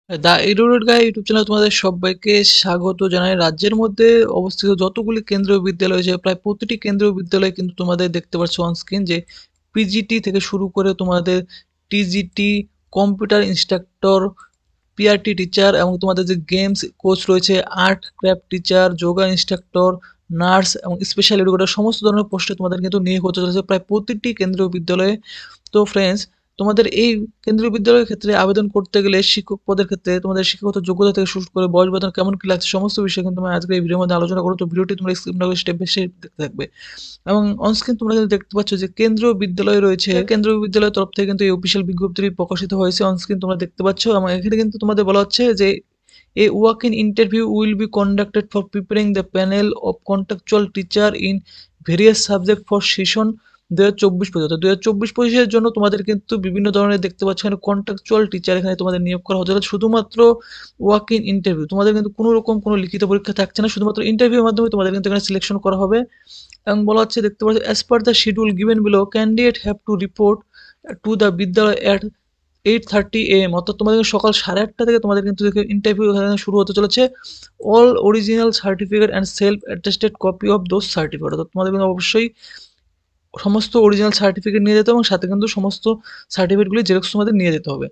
দা educated গাই YouTube চ্যানেলে তোমাদের সবাইকে স্বাগত জানাই। রাজ্যের মধ্যে অবস্থিত যতগুলি কেন্দ্রীয় বিদ্যালয় আছে প্রায় প্রতিটি কেন্দ্রীয় বিদ্যালয়ে কিন্তু তোমাদের দেখতে পাচ্ছ অন স্ক্রিন যে পিজিটি থেকে শুরু করে তোমাদের TGT, computer instructor, PRT teacher এবং তোমাদের যে গেমস কোচ রয়েছে, art craft teacher, yoga instructor, nurse এবং স্পেশাল এডুকেটর সমস্ত ধরনের পোস্টে তোমাদের কিন্তু নিয়োগ হতে চলেছে প্রায় প্রতিটি কেন্দ্রীয় বিদ্যালয়ে। তো ফ্রেন্ডস, তোমাদের এই কেন্দ্রীয় বিদ্যালয়ের ক্ষেত্রে আবেদন করতে গেলে শিক্ষক পদের ক্ষেত্রে তোমাদের শিক্ষাগত যোগ্যতা থেকে শুরু করে বয়স বেতন কেমন কি লাগছে সমস্ত বিষয় কিন্তু আমি আজকে এই ভিডিওর মধ্যে আলোচনা করবো। তো ভিডিওটি তোমরা স্কিপ না করে স্টেপ বাই স্টেপ দেখতে থাকবে। এবং অনস্ক্রিন তোমরা কিন্তু দেখতে পাচ্ছ যে কেন্দ্রীয় বিদ্যালয় রয়েছে, কেন্দ্রীয় বিদ্যালয়ের তরফ থেকে কিন্তু এই অফিসিয়াল বিজ্ঞপ্তিটি প্রকাশিত হয়েছে। অনস্ক্রিন তোমরা দেখতে পাচ্ছ এবং এখানে কিন্তু তোমাদের বলা হচ্ছে যে a walk-in interview will be conducted for preparing the panel of contractual teacher in various subject for session 2024-25। 2024-25-এর জন্য তোমাদের কিন্তু বিভিন্ন ধরনের দেখতে পাচ্ছ এখানে কন্ট্রাকচুয়াল টিচার এখানে তোমাদের নিয়োগ করা হচ্ছে। শুধুমাত্র ওয়াক ইন ইন্টারভিউ, তোমাদের কিন্তু কোনো রকম কোনো লিখিত পরীক্ষা থাকছে না, শুধুমাত্র ইন্টারভিউর মাধ্যমে তোমাদের কিন্তু এখানে সিলেকশন করা হবে। এবং বলা হচ্ছে দেখতে পাচ্ছ as per the schedule given below candidate have to report to the বিদ্যালয় অ্যাট 8:30 AM, অর্থাৎ তোমাদের সকাল 8:30 থেকে তোমাদের কিন্তু ইন্টারভিউ শুরু হতে চলেছে। All original certificate and self attested copy of those certificate, অর্থাৎ তোমাদের কিন্তু অবশ্যই সমস্ত অরিজিনাল সার্টিফিকেট নিয়ে যেতে হবে এবং সাথে কিন্তু সমস্ত সার্টিফিকেটগুলি জেরক্স তোমাদের নিয়ে যেতে হবে।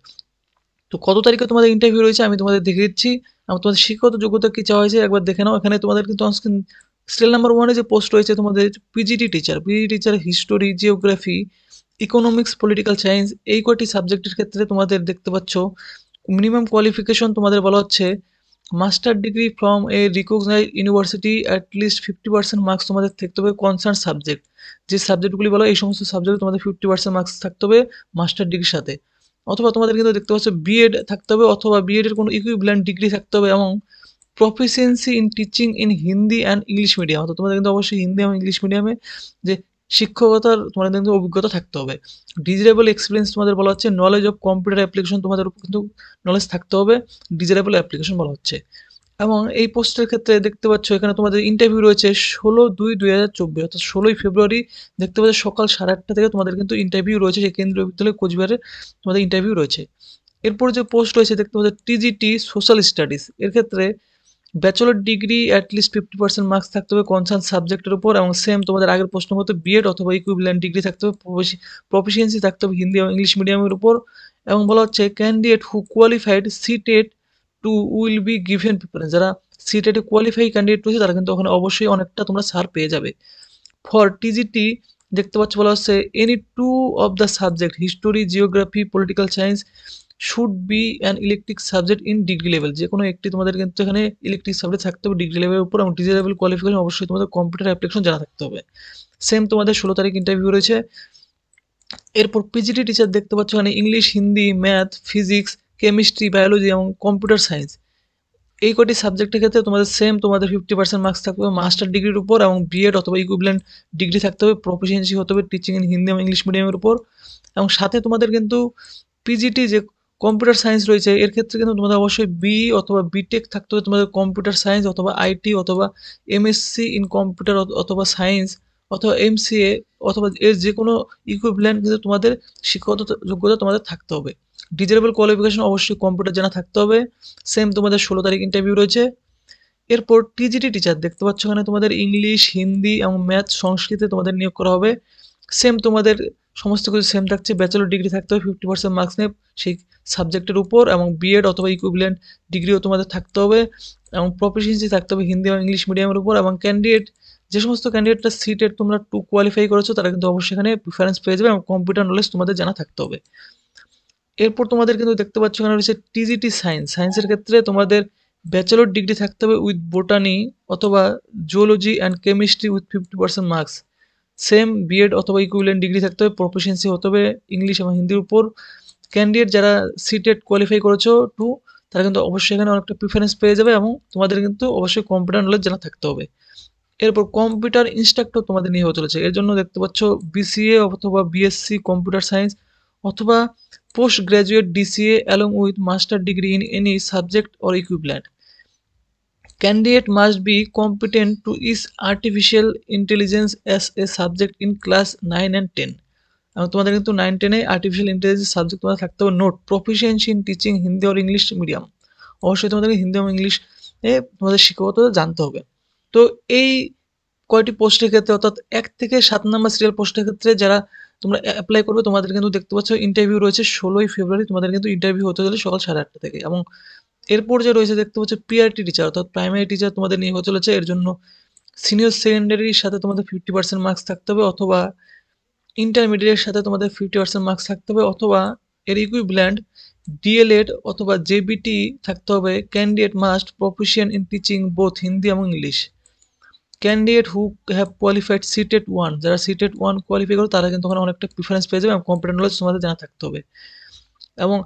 তো কত তারিখে তোমাদের ইন্টারভিউ রয়েছে আমি তোমাদের দেখে দিচ্ছি এবং তোমাদের শিক্ষাগত যোগ্যতা কি চাওয়া হয়েছে একবার দেখে নাও। এখানে তোমাদের কিন্তু অনস্ক্রিন সিরিয়াল নাম্বার 1-এ যে পোস্ট রয়েছে তোমাদের PGT teacher history, geography, economics, political science এই কয়টি সাবজেক্টের ক্ষেত্রে তোমাদের দেখতে পাচ্ছ মিনিমাম কোয়ালিফিকেশন তোমাদের বলা হচ্ছে master degree from a recognised university at least 50% marks তোমাদের থাকতে হবে কনসার্ন সাবজেক্ট, যে সাবজেক্টগুলি বলো এই সমস্ত সাবজেক্টে তোমাদের 50% মার্কস থাকতে হবে মাস্টার ডিগ্রির সাথে। অথবা তোমাদের কিন্তু দেখতে পাচ্ছ বিএড থাকতে হবে অথবা বিএড এর কোনো ইকুইভ্যালেন্ট ডিগ্রি থাকতে হবে এবং proficiency in teaching in Hindi and English medium, অর্থাৎ তোমাদের কিন্তু অবশ্যই হিন্দি এবং ইংলিশ মিডিয়ামে যে শিক্ষকতার তোমাদের কিন্তু অভিজ্ঞতা থাকতে হবে। ডিজিটেবল এক্সপিরিয়েন্স তোমাদের বলা হচ্ছে নলেজ অফ কম্পিউটার অ্যাপ্লিকেশন তোমাদের কিন্তু নলেজ থাকতে হবে, ডিজিটেবল অ্যাপ্লিকেশন বলা হচ্ছে। এবং এই পোস্টের ক্ষেত্রে দেখতে পাচ্ছ এখানে তোমাদের ইন্টারভিউ রয়েছে 16/2/2024, অর্থাৎ 16ই ফেব্রুয়ারি দেখতে পাচ্ছ সকাল 8:30 থেকে তোমাদের কিন্তু ইন্টারভিউ রয়েছে সেই কেন্দ্রীয় বিদ্যালয় কোচবিহারে তোমাদের ইন্টারভিউ রয়েছে। এরপর যে পোস্ট রয়েছে দেখতে পাচ্ছ টিজিটি সোশ্যাল স্টাডিজ, এর ক্ষেত্রে bachelor degree at least 50% marks থাকতে হবে কনসার্ন সাবজেক্টের উপর এবং সেম তোমাদের আগের প্রশ্ন মতো বিএড অথবা ইকুইভ্যালেন্ট ডিগ্রি থাকতে হবে, প্রফিসিয়েন্সি থাকতে হবে হিন্দি এবং ইংলিশ মিডিয়ামের উপর। এবং বলা হচ্ছে candidate who qualified CTET too will be given preference, যারা সিটেটে কোয়ালিফাই ক্যান্ডিডেট রয়েছে তারা কিন্তু ওখানে অবশ্যই অনেকটা তোমরা ছাড় পেয়ে যাবে। ফর টিজিটি দেখতে পাচ্ছ বলা হচ্ছে any two of the subject history, geography, political science should be an electric subject in degree level, যে কোনো একটি তোমাদের কিন্তু এখানে ইলেকট্রিক সাবজেক্ট থাকতে হবে ডিগ্রি লেভেলের উপর এবং ডিগ্রি লেভেল কোয়ালিফিকেশন অবশ্যই তোমাদের কম্পিউটার অ্যাপ্লিকেশন জানা থাকতে হবে। সেম তোমাদের 16 তারিখ ইন্টারভিউ রয়েছে। এরপর পিজিটি টিচার দেখতে পাচ্ছ এখানে English, Hindi, math, physics, chemistry, biology এবং কম্পিউটার সায়েন্স এই কটি সাবজেক্টের ক্ষেত্রে তোমাদের সেম তোমাদের 50% মার্কস থাকতে হবে মাস্টার ডিগ্রির উপর এবং বিএড অথবা ইকুইভ্যালেন্ট ডিগ্রি থাকতে হবে, প্রফিসিয়েন্সি হতে হবে টিচিং ইন হিন্দি এবং ইংলিশ মিডিয়ামের উপর। এবং সাথে তোমাদের কিন্তু পিজিটি যে কম্পিউটার সায়েন্স রয়েছে এর ক্ষেত্রে কিন্তু তোমাদের অবশ্যই বিই অথবা বিটেক থাকতে হবে তোমাদের কম্পিউটার সায়েন্স অথবা আইটি অথবা এমএসসি ইন কম্পিউটার অথবা সায়েন্স অথবা এমসিএ অথবা এর যে কোনো ইকুইভ্যালেন্ট কিন্তু তোমাদের শিক্ষাগত যোগ্যতা তোমাদের থাকতে হবে। ডিজিটেবল কোয়ালিফিকেশন অবশ্যই কম্পিউটার জানা থাকতে হবে। সেম তোমাদের 16 তারিখ ইন্টারভিউ রয়েছে। এরপর টিজিটি টিচার দেখতে পাচ্ছ এখানে তোমাদের ইংলিশ, হিন্দি এবং ম্যাথ, সংস্কৃতে তোমাদের নিয়োগ করা হবে। সেম তোমাদের সমস্ত কিছু সেম থাকছে, ব্যাচেলর ডিগ্রি থাকতে হবে 50% মার্কস নিয়ে সেই সাবজেক্টের উপর এবং বিএড অথবা ইকুইভ্যালেন্ট ডিগ্রিও তোমাদের থাকতে হবে এবং প্রফিসিয়েন্সি থাকতে হবে হিন্দি এবং ইংলিশ মিডিয়ামের উপর। এবং ক্যান্ডিডেট যে সমস্ত ক্যান্ডিডেটরা সিটের তোমরা টু কোয়ালিফাই করেছো তারা কিন্তু অবশ্যই এখানে প্রিফারেন্স পেয়ে যাবে এবং কম্পিউটার নলেজ তোমাদের জানা থাকতে হবে। এরপর তোমাদের কিন্তু দেখতে পাচ্ছ এখানে রয়েছে টিজিটি সায়েন্স, সায়েন্সের ক্ষেত্রে তোমাদের ব্যাচেলর ডিগ্রি থাকতে হবে উইথ বোটানি অথবা zoology and chemistry with 50% marks. Same BEd অথবা ইকুইভ্যালেন্ট ডিগ্রি থাকতে হবে, প্রফিসিয়েন্সি হতে হবে ইংলিশ এবং হিন্দির উপর। ক্যান্ডিডেট যারা সিটেট কোয়ালিফাই করেছো টু তারা কিন্তু অবশ্যই এখানে অনেকটা প্রিফারেন্স পেয়ে যাবে এবং তোমাদের কিন্তু অবশ্যই কম্পিউটার নলেজ জানা থাকতে হবে। এরপর কম্পিউটার ইনস্ট্রাক্টর তোমাদের নিয়ে হতে চলেছে, এর জন্য দেখতে পাচ্ছ বিসিএ অথবা বিএসসি কম্পিউটার সায়েন্স অথবা post graduate DCA along with master degree in any subject or equivalent. Candidate must be competent to use artificial intelligence as a subject in class 9 and 10, এবং তোমাদের কিন্তু 9-10-এ আর্টিফিশিয়াল ইন্টেলিজেন্স সাবজেক্ট তোমাদের থাকতে হবে। Note proficiency in teaching Hindi or English medium, অবশ্যই তোমাদেরকে হিন্দি এবং English তোমাদের শিক্ষকতা জানতে হবে। তো এই কয়টি পোস্টের ক্ষেত্রে অর্থাৎ 1 থেকে 7 নাম্বার সিরিয়াল পোস্টের ক্ষেত্রে যারা তোমরা অ্যাপ্লাই করবে তোমাদের কিন্তু দেখতে পাচ্ছ ইন্টারভিউ রয়েছে 16ই ফেব্রুয়ারি তোমাদের কিন্তু ইন্টারভিউ হতে চলেছে সকাল 8:30 থেকে। এবং এরপর যে রয়েছে দেখতে পাচ্ছ পিআরটি টিচার অর্থাৎ প্রাইমারি টিচার তোমাদের নিয়োগ হতে চলেছে। এর জন্য সিনিয়র সেকেন্ডারির সাথে তোমাদের 50% মার্কস থাকতে হবে, অথবা ইন্টারমিডিয়েটের সাথে তোমাদের 50% মার্কস থাকতে হবে, অথবা এর ইকুইভ্যালেন্ট ডিএলএড অথবা জেবিটি থাকতে হবে। Candidate must proficient in teaching both Hindi এবং English. Candidate who have qualified CTET 1, যারা সিটেট 1 কোয়ালিফাই করে তারা কিন্তু ওখানে অনেকটা প্রিফারেন্স পেয়ে যাবে এবং কম্পিউটার নলেজ তোমাদের জানা থাকতে হবে। এবং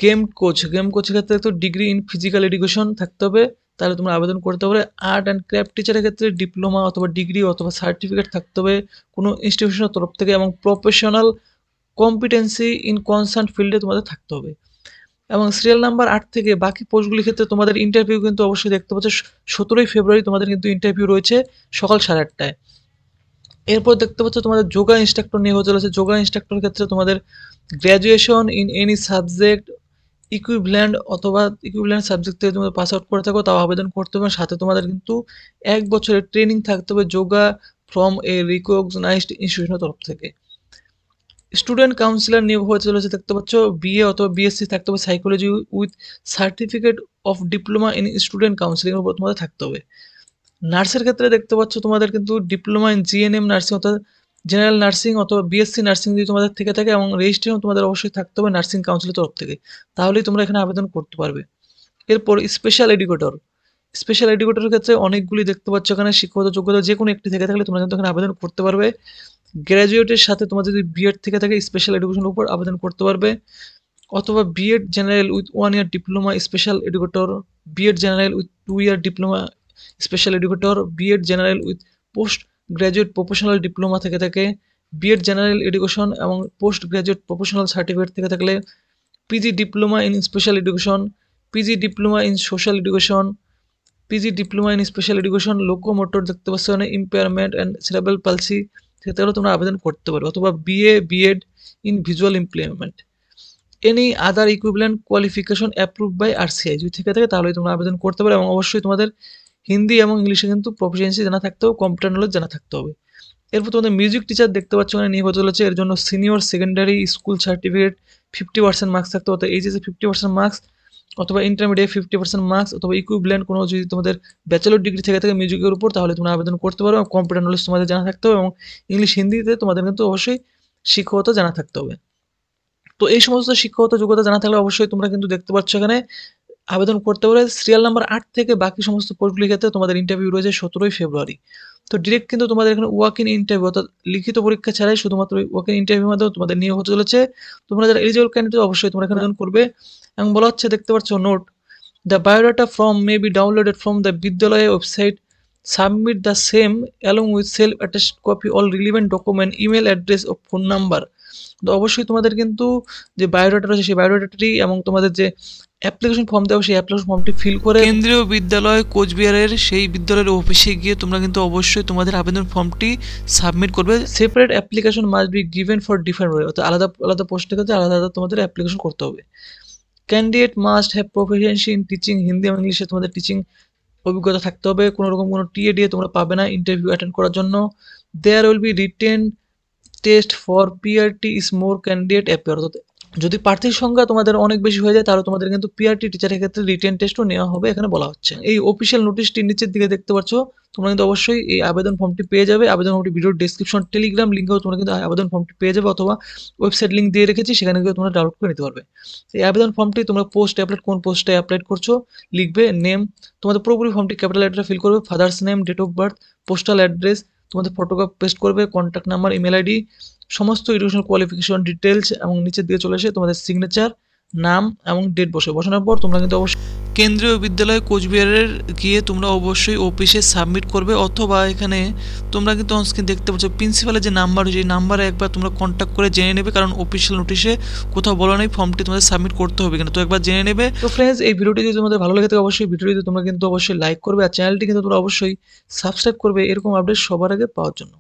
গেম কোচের ক্ষেত্রে তো ডিগ্রি ইন ফিজিক্যাল এডুকেশন থাকতে হবে, তাহলে তোমরা আবেদন করতে পারবে। আর্ট অ্যান্ড ক্রাফট টিচারের ক্ষেত্রে ডিপ্লোমা অথবা ডিগ্রি অথবা সার্টিফিকেট থাকতে হবে কোনো ইনস্টিটিউশনের তরফ থেকে, এবং প্রফেশনাল কম্পিটেন্সি ইন কনসার্ন ফিল্ডে তোমাদের থাকতে হবে। এবং সিরিয়াল নাম্বার 8 থেকে বাকি পোস্টগুলির ক্ষেত্রে তোমাদের ইন্টারভিউ কিন্তু অবশ্যই দেখতে পাচ্ছ 17ই ফেব্রুয়ারি তোমাদের কিন্তু ইন্টারভিউ রয়েছে সকাল 8:30টায়। এরপর দেখতে পাচ্ছ তোমাদের যোগা ইনস্ট্রাক্টর নিয়ে হতে চলেছে। যোগা ইনস্ট্রাক্টরের ক্ষেত্রে তোমাদের graduation in any subject equivalent subject থেকে তুমি পাস আউট করে থাকো তাও আবেদন করতে হবে। সাথে তোমাদের কিন্তু 1 বছরের ট্রেনিং থাকতে হবে যোগা ফ্রম এ রিকগনাইজড ইনস্টিটিউশনের তরফ থেকে। স্টুডেন্ট কাউন্সিলর নিয়োগ হতে চলেছে দেখতে পাচ্ছ বিএ অথবা বিএসসি থাকতে হবে psychology with certificate of diploma in student counselling এর উপর তোমাদের থাকতে হবে। নার্সের ক্ষেত্রে দেখতে পাচ্ছ তোমাদের কিন্তু ডিপ্লোমা ইন জিএনএম নার্সিং অর্থাৎ জেনারেল নার্সিং অথবা বিএসসি নার্সিং যদি তোমাদের থেকে থাকে, এবং রেজিস্ট্রেশন তোমাদের অবশ্যই থাকতে হবে নার্সিং কাউন্সিলের তরফ থেকে, তাহলেই তোমরা এখানে আবেদন করতে পারবে। এরপর স্পেশাল এডুকেটরের ক্ষেত্রে অনেকগুলি দেখতে পাচ্ছ এখানে শিক্ষাগত যোগ্যতা যে কোনো একটি থেকে থাকলে তোমরা কিন্তু এখানে আবেদন করতে পারবে। গ্র্যাজুয়েটের সাথে তোমার যদি বিএড থেকে থাকে স্পেশাল এডুকেশনের উপর আবেদন করতে পারবে, অথবা BEd general with 1 year diploma special educator, BEd general with 2 year diploma special educator, BEd general with post graduate professional diploma থেকে থাকে, বিএড জেনারেল এডুকেশন এবং পোস্ট গ্র্যাজুয়েট প্রফেশনাল সার্টিফিকেট থেকে থাকলে, PG diploma in special education, PG diploma in social education, PG diploma in special education locomotor দেখতে পাচ্ছ মানে impairment and cerebral palsy ক্ষেত্রেও তোমরা আবেদন করতে পারো, অথবা BEd in visual implement. Any other equivalent qualification approve by RCI যদি থেকে থাকে তাহলে তোমরা আবেদন করতে পারো। এবং অবশ্যই তোমাদের হিন্দি এবং ইংলিশে কিন্তু প্রফিসিয়েন্সি জানা থাকতে হবে, কম্পিউটার নলেজ জানা থাকতে হবে। এরপর তোমাদের মিউজিক টিচার দেখতে পাচ্ছ মানে নিয়োগ হতে চলেছে। এর জন্য senior secondary school certificate 50% marks থাকতে হবে, এইচএসে 50% মার্কস, অথবা ইন্টারমিডিয়েট 50% মার্কস, অথবা ইকুইভ্যালেন্ট কোনো যদি তোমাদের ব্যাচেলর ডিগ্রি থেকে থাকে মিউজিকের উপর তাহলে তোমরা আবেদন করতে পারো। এবং কম্পিউটার নলেজ তোমাদের জানা থাকতে হবে, এবং ইংলিশ হিন্দিতে তোমাদের কিন্তু অবশ্যই শিক্ষকতা জানা থাকতে হবে। তো এই সমস্ত শিক্ষাগত যোগ্যতা জানা থাকলে অবশ্যই তোমরা কিন্তু দেখতে পাচ্ছ এখানে আবেদন করতে পারবে। সিরিয়াল নাম্বার 8 থেকে বাকি সমস্ত পোস্টগুলির ক্ষেত্রে তোমাদের ইন্টারভিউ রয়েছে 17ই ফেব্রুয়ারি। তো ডিরেক্ট কিন্তু তোমাদের এখানে ওয়াক ইন ইন্টারভিউ অর্থাৎ লিখিত পরীক্ষা ছাড়াই শুধুমাত্র ওয়াক ইন ইন্টারভিউর মাধ্যমে তোমাদের নিয়োগ হতে চলেছে। তোমরা যারা এলিজিবল ক্যান্ডিডেট অবশ্যই তোমরা এখানে আবেদন করবে। এবং বলা হচ্ছে দেখতে পাচ্ছ note the biodata form may be downloaded from the Vidyalaya website, submit the same along with self attached copy all relevant document, email address ও ফোন নাম্বার। তো অবশ্যই তোমাদের কিন্তু যে বায়োডাটা রয়েছে সেই বায়োডাটাটি এবং তোমাদের যে অ্যাপ্লিকেশন ফর্ম দেওয়া সেই অ্যাপ্লিকেশন ফর্মটি ফিল করে কেন্দ্রীয় বিদ্যালয় কোচবিহারের সেই বিদ্যালয়ের অফিসে গিয়ে তোমরা কিন্তু অবশ্যই তোমাদের আবেদন ফর্মটি সাবমিট করবে। Separate application must be given for different way, অর্থাৎ আলাদা আলাদা পোস্টের ক্ষেত্রে আলাদা আলাদা তোমাদের অ্যাপ্লিকেশন করতে হবে। Candidate must have proficiency in teaching Hindi এবং ইংলিশে তোমাদের টিচিং অভিজ্ঞতা থাকতে হবে, কোনো রকম কোনো টিএডিএ তোমরা পাবে না ইন্টারভিউ অ্যাটেন্ড করার জন্য। There will be written test for PRT is more candidate appear, অর্থাৎ যদি প্রার্থীর সংখ্যা তোমাদের অনেক বেশি হয়ে যায় তাহলে তোমাদের কিন্তু পিআরটি টিচারের ক্ষেত্রে রিটেন টেস্টও নেওয়া হবে এখানে বলা হচ্ছে। এই অফিসিয়াল নোটিশটি নিচের দিকে দেখতে পাচ্ছ, তোমরা কিন্তু অবশ্যই এই আবেদন ফর্মটি পেয়ে যাবে। আবেদন ফর্মটি ভিডিওর ডেসক্রিপশন টেলিগ্রাম লিঙ্কেও তোমরা কিন্তু আবেদন ফর্মটি পেয়ে যাবে, অথবা ওয়েবসাইট লিঙ্ক দিয়ে রেখেছি সেখানে গিয়ে তোমরা ডাউনলোড করে নিতে পারবে। এই আবেদন ফর্মটি তোমরা পোস্ট অ্যাপ্লাইড কোন পোস্টে অ্যাপ্লাইড করছো লিখবে, নেম তোমাদের পুরোপুরি ফর্মটি ক্যাপিটাল লেটারে ফিল করবে, father's name, date of birth, postal address, তোমাদের ফটোগ্রাফ পেস্ট করবে, কন্ট্যাক্ট নাম্বার, ইমেল আইডি, সমস্ত এডুকেশনাল কোয়ালিফিকেশন ডিটেলস, এবং নিচের দিকে চলে এসে তোমাদের সিগনেচার, নাম এবং ডেট বসানোর পর তোমরা কিন্তু অবশ্যই কেন্দ্রীয় বিদ্যালয় কোচবিহারের গিয়ে তোমরা অবশ্যই অফিসে সাবমিট করবে, অথবা এখানে তোমরা কিন্তু অনস্ক্রিন দেখতে পাচ্ছ প্রিন্সিপালের যে নাম্বার সেই নাম্বারে একবার তোমরা কন্ট্যাক্ট করে জেনে নেবে, কারণ অফিসিয়াল নোটিশে কোথাও বলা নেই ফর্মটি তোমাদের সাবমিট করতে হবে কিনা, তো একবার জেনে নেবে। তো ফ্রেন্ডস এই ভিডিওটি যদি তোমাদের ভালো লাগে থাকে অবশ্যই ভিডিওটি তোমরা কিন্তু অবশ্যই লাইক করবে, আর চ্যানেলটি কিন্তু তোমরা অবশ্যই সাবস্ক্রাইব করবে এরকম আপডেট সবার আগে পাওয়ার জন্য।